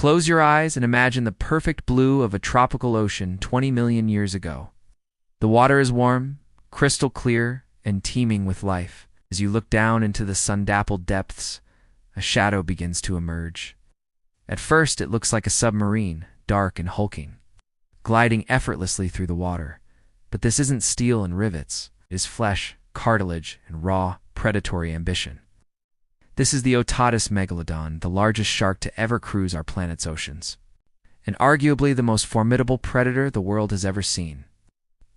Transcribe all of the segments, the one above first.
Close your eyes and imagine the perfect blue of a tropical ocean 20 million years ago. The water is warm, crystal clear, and teeming with life. As you look down into the sun-dappled depths, a shadow begins to emerge. At first, it looks like a submarine, dark and hulking, gliding effortlessly through the water. But this isn't steel and rivets. It is flesh, cartilage, and raw, predatory ambition. This is the Otatus Megalodon, the largest shark to ever cruise our planet's oceans, and arguably the most formidable predator the world has ever seen.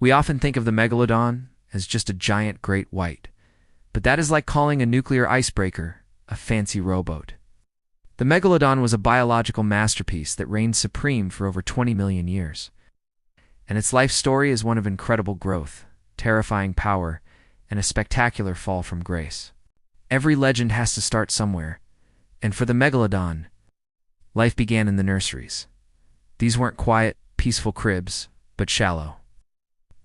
We often think of the Megalodon as just a giant great white, but that is like calling a nuclear icebreaker a fancy rowboat. The Megalodon was a biological masterpiece that reigned supreme for over 20 million years. And its life story is one of incredible growth, terrifying power, and a spectacular fall from grace. Every legend has to start somewhere, and for the Megalodon, life began in the nurseries. These weren't quiet, peaceful cribs, but shallow,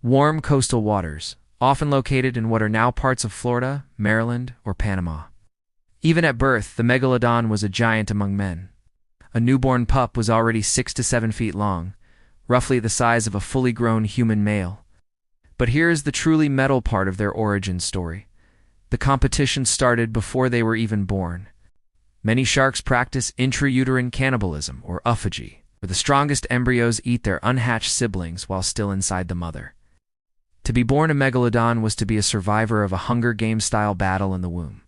warm coastal waters, often located in what are now parts of Florida, Maryland, or Panama. Even at birth, the Megalodon was a giant among men. A newborn pup was already 6 to 7 feet long, roughly the size of a fully grown human male. But here is the truly metal part of their origin story. The competition started before they were even born. Many sharks practice intrauterine cannibalism, or autophagy, where the strongest embryos eat their unhatched siblings while still inside the mother. To be born a Megalodon was to be a survivor of a Hunger Games-style battle in the womb.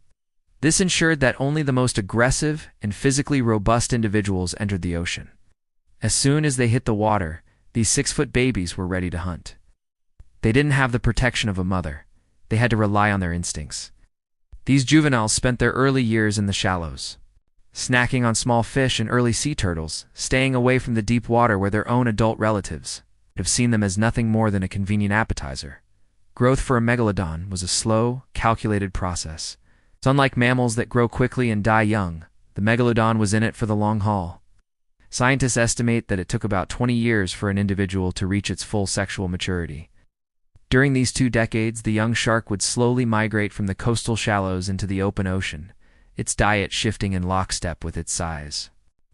This ensured that only the most aggressive and physically robust individuals entered the ocean. As soon as they hit the water, these 6-foot babies were ready to hunt. They didn't have the protection of a mother. They had to rely on their instincts. These juveniles spent their early years in the shallows, snacking on small fish and early sea turtles, staying away from the deep water where their own adult relatives have seen them as nothing more than a convenient appetizer. Growth for a Megalodon was a slow, calculated process. It's unlike mammals that grow quickly and die young. The Megalodon was in it for the long haul. Scientists estimate that it took about 20 years for an individual to reach its full sexual maturity. During these 2 decades, the young shark would slowly migrate from the coastal shallows into the open ocean, its diet shifting in lockstep with its size.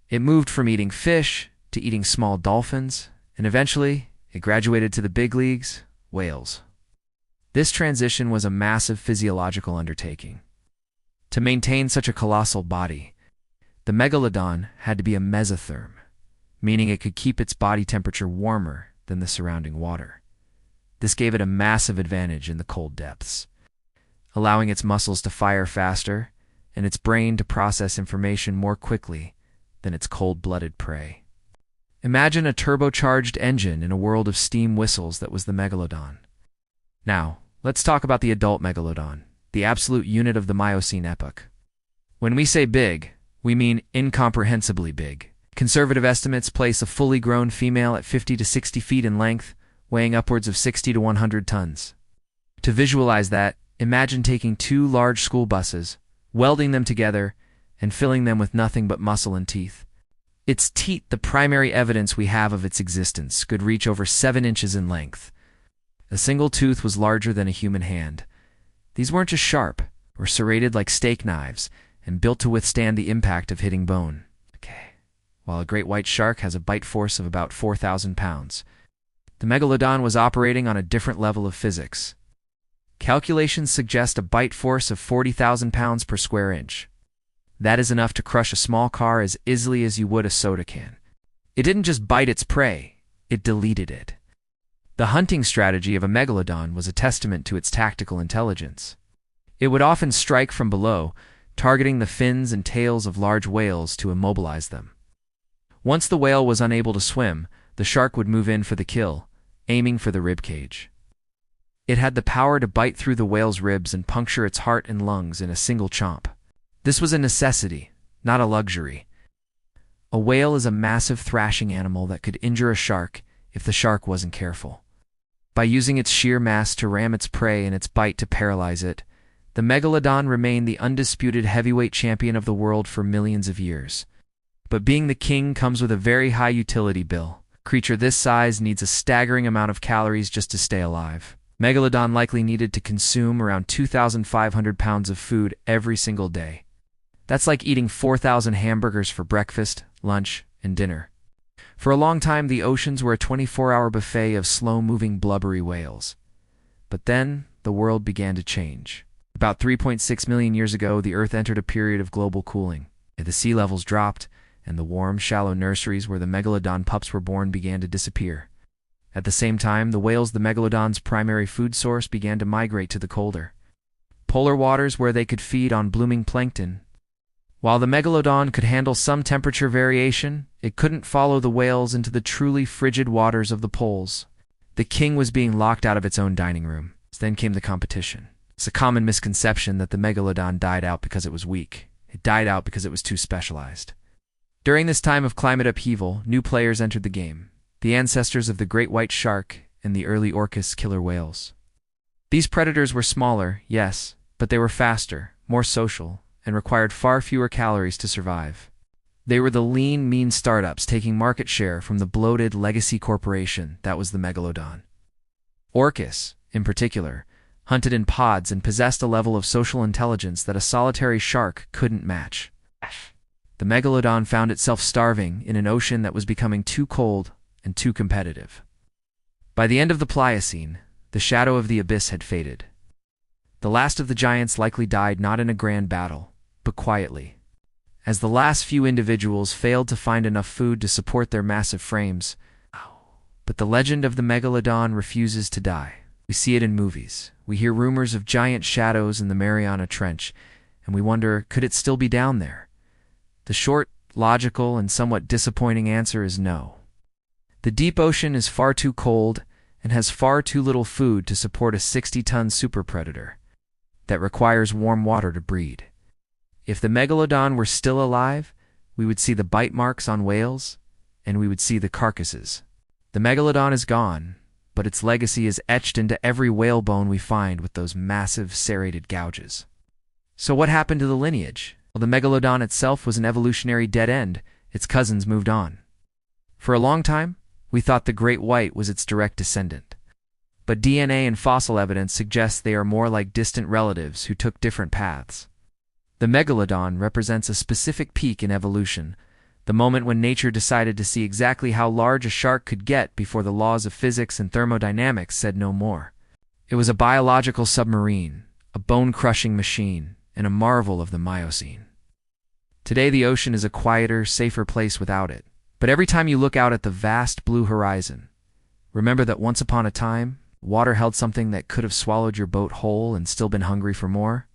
It moved from eating fish to eating small dolphins, and eventually, it graduated to the big leagues, whales. This transition was a massive physiological undertaking. To maintain such a colossal body, the Megalodon had to be a mesotherm, meaning it could keep its body temperature warmer than the surrounding water. This gave it a massive advantage in the cold depths, allowing its muscles to fire faster and its brain to process information more quickly than its cold-blooded prey. Imagine a turbocharged engine in a world of steam whistles that was the Megalodon. Now, let's talk about the adult Megalodon, the absolute unit of the Miocene epoch. When we say big, we mean incomprehensibly big. Conservative estimates place a fully grown female at 50 to 60 feet in length, weighing upwards of 60 to 100 tons. To visualize that, imagine taking 2 large school buses, welding them together, and filling them with nothing but muscle and teeth. Its teeth, the primary evidence we have of its existence, could reach over 7 inches in length. A single tooth was larger than a human hand. These weren't just sharp, or serrated like steak knives, and built to withstand the impact of hitting bone. While a great white shark has a bite force of about 4,000 pounds, the Megalodon was operating on a different level of physics. Calculations suggest a bite force of 40,000 pounds per square inch. That is enough to crush a small car as easily as you would a soda can. It didn't just bite its prey, it deleted it. The hunting strategy of a Megalodon was a testament to its tactical intelligence. It would often strike from below, targeting the fins and tails of large whales to immobilize them. Once the whale was unable to swim, the shark would move in for the kill, aiming for the ribcage. It had the power to bite through the whale's ribs and puncture its heart and lungs in a single chomp. This was a necessity, not a luxury. A whale is a massive thrashing animal that could injure a shark if the shark wasn't careful. By using its sheer mass to ram its prey and its bite to paralyze it, the Megalodon remained the undisputed heavyweight champion of the world for millions of years. But being the king comes with a very high utility bill. A creature this size needs a staggering amount of calories just to stay alive. Megalodon likely needed to consume around 2,500 pounds of food every single day. That's like eating 4,000 hamburgers for breakfast, lunch, and dinner. For a long time, the oceans were a 24-hour buffet of slow-moving, blubbery whales. But then, the world began to change. About 3.6 million years ago, the Earth entered a period of global cooling. The sea levels dropped, and the warm, shallow nurseries where the Megalodon pups were born began to disappear. At the same time, the whales, the Megalodon's primary food source, began to migrate to the colder polar waters where they could feed on blooming plankton. While the Megalodon could handle some temperature variation, it couldn't follow the whales into the truly frigid waters of the poles. The king was being locked out of its own dining room. Then came the competition. It's a common misconception that the Megalodon died out because it was weak. It died out because it was too specialized. During this time of climate upheaval, new players entered the game. The ancestors of the great white shark and the early Orcas killer whales. These predators were smaller, yes, but they were faster, more social, and required far fewer calories to survive. They were the lean, mean startups taking market share from the bloated legacy corporation that was the Megalodon. Orcas, in particular, hunted in pods and possessed a level of social intelligence that a solitary shark couldn't match. The Megalodon found itself starving in an ocean that was becoming too cold and too competitive. By the end of the Pliocene, the shadow of the abyss had faded. The last of the giants likely died not in a grand battle, but quietly. As the last few individuals failed to find enough food to support their massive frames. But the legend of the Megalodon refuses to die. We see it in movies. We hear rumors of giant shadows in the Mariana Trench, and we wonder, could it still be down there? The short, logical, and somewhat disappointing answer is no. The deep ocean is far too cold and has far too little food to support a 60-ton super predator that requires warm water to breed. If the Megalodon were still alive, we would see the bite marks on whales, and we would see the carcasses. The Megalodon is gone, but its legacy is etched into every whale bone we find with those massive serrated gouges. So what happened to the lineage? Well, the Megalodon itself was an evolutionary dead end. Its cousins moved on. For a long time, we thought the great white was its direct descendant. But DNA and fossil evidence suggests they are more like distant relatives who took different paths. The Megalodon represents a specific peak in evolution, the moment when nature decided to see exactly how large a shark could get before the laws of physics and thermodynamics said no more. It was a biological submarine, a bone-crushing machine, and a marvel of the Miocene. Today the ocean is a quieter, safer place without it. But every time you look out at the vast blue horizon, remember that once upon a time, water held something that could have swallowed your boat whole and still been hungry for more.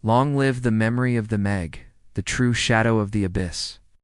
Long live the memory of the Meg, the true shadow of the abyss.